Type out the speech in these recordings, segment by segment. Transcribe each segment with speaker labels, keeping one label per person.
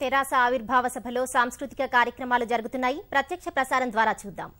Speaker 1: తెరాస ఆవిర్భావ సభలో సాంస్కృతిక కార్యక్రమాలు జరుగుతున్నాయి. ప్రత్యక్ష ప్రసారం ద్వారా చూద్దాం.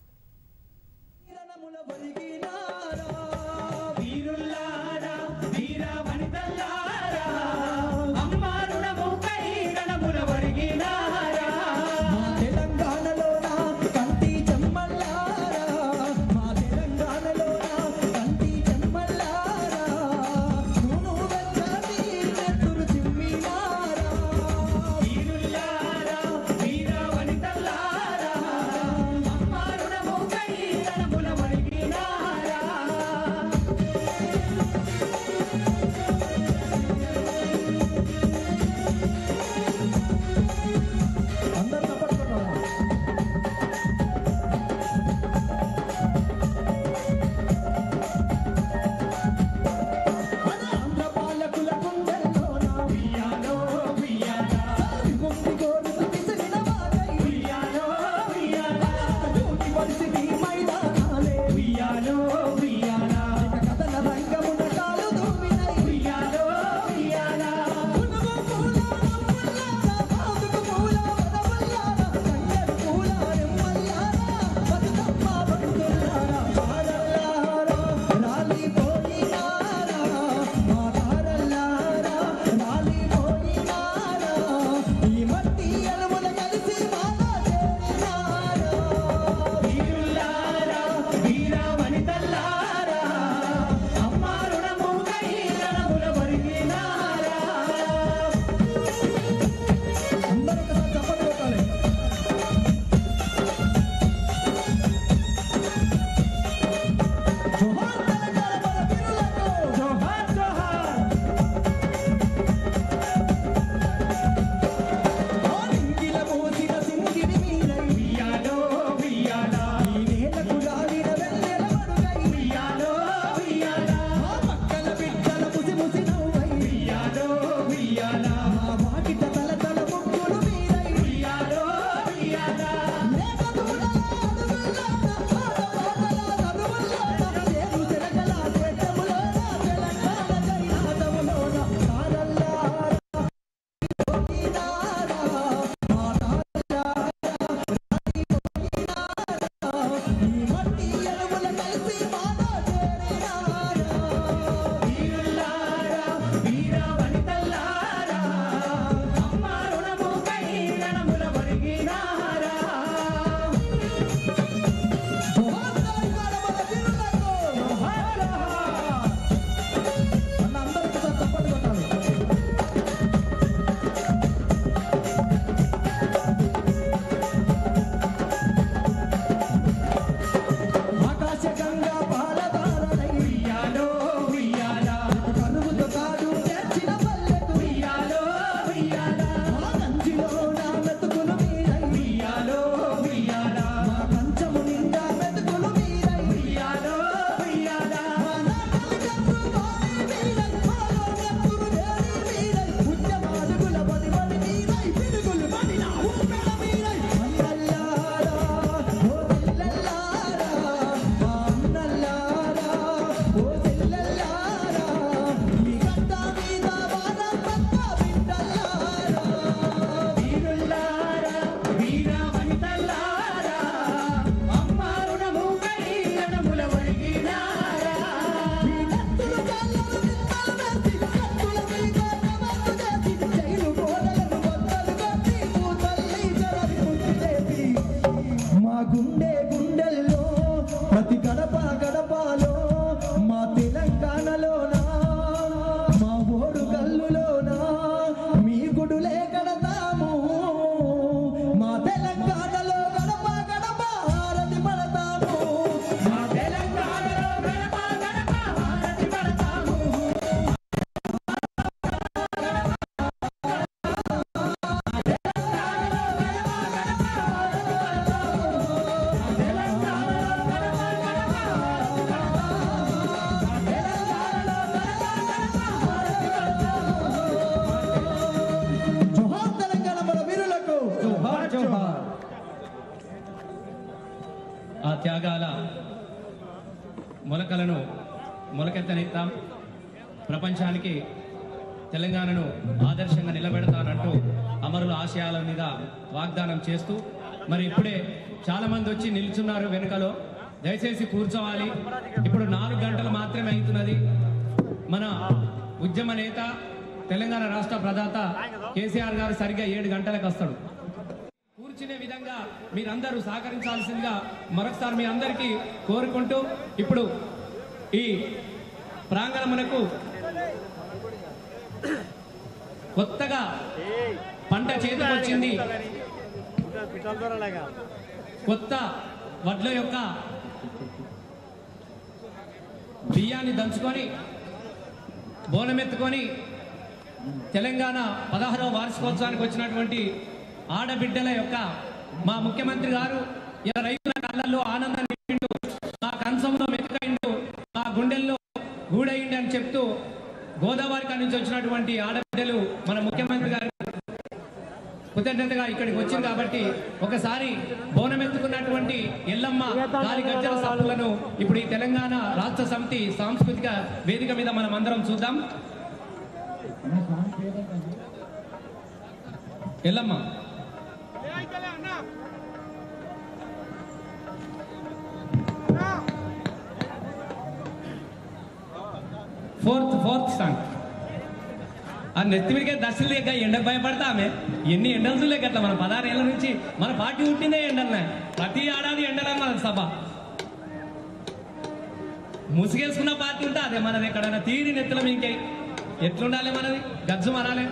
Speaker 2: ఆ త్యాగాల మొలకలను మొలకెత్తనిద్దాం. ప్రపంచానికి తెలంగాణను ఆదర్శంగా నిలబెడతానంటూ అమరుల ఆశయాల మీద వాగ్దానం చేస్తూ మరి ఇప్పుడే చాలా మంది వచ్చి నిల్చున్నారు వెనుకలో. దయచేసి కూర్చోవాలి. ఇప్పుడు 4 గంటలు మాత్రమే అవుతున్నది. మన ఉద్యమ నేత తెలంగాణ రాష్ట్ర ప్రదాత కేసీఆర్ గారు సరిగ్గా 7 గంటలకు వస్తాడు. కూర్చునే విధంగా మీరందరూ సహకరించాల్సిందిగా మరొకసారి మీ అందరికీ కోరుకుంటూ ఇప్పుడు ఈ ప్రాంగణమునకు కొత్తగా పంట చేతికి వచ్చింది. కొత్త వడ్ల యొక్క బియ్యాన్ని దంచుకొని బోనమెత్తుకొని తెలంగాణ 16వ వార్షికోత్సవానికి వచ్చినటువంటి ఆడబిడ్డల యొక్క మా ముఖ్యమంత్రి గారు ఇలా రైతుల కళ్ళల్లో ఆనందం నింపిండు, మా కంచంలో మెతుకైండు, మా గుండెల్లో గూడైండి అని చెప్తూ గోదావరి కాడి నుంచి వచ్చినటువంటి ఆడబిడ్డలు మన ముఖ్యమంత్రి గారు కృతజ్ఞతగా ఇక్కడికి వచ్చింది. కాబట్టి ఒకసారి బోనమెత్తుకున్నటువంటి ఎల్లమ్మ గాలి గజ్జల సభలను ఇప్పుడు ఈ తెలంగాణ రాష్ట్ర సమితి సాంస్కృతిక వేదిక మీద మనం అందరం చూద్దాం. ఎల్లమ్మ ఫోర్త్ సాంగ్ ఆ నెత్తిమిడికే దశలు లేక ఎండకు భయపడతా ఆమె ఎన్ని ఎండలు లేక అట్లా మన 16 ఏళ్ల నుంచి మన పార్టీ పుట్టిందే ఎండలనే. ప్రతి ఏడాది ఎండలన్న సభ ముసుగేసుకున్న పార్టీ ఉంటే అదే మనది. ఎక్కడైనా తీరి నెత్తుల మీకే ఎట్లుండాలి మనది, గజ్జు మనాలి.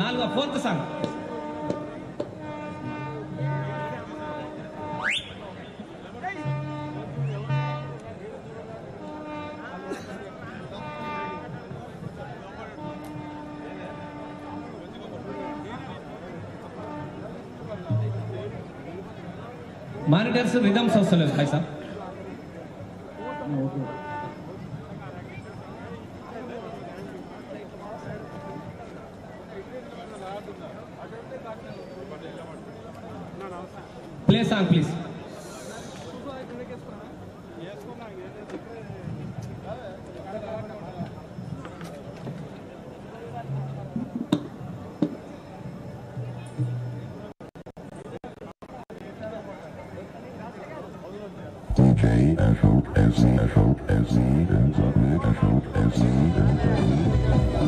Speaker 2: 4వ సాంగ్ మానిటర్స్ రిథమ్స్ వస్తలేదు పైసా. Play song please.
Speaker 3: DJ Ashok as me, hands up me, Ashok as me, hands up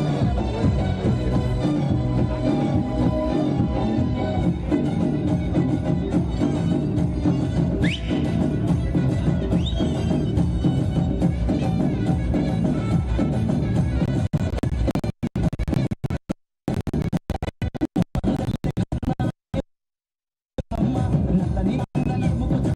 Speaker 3: me.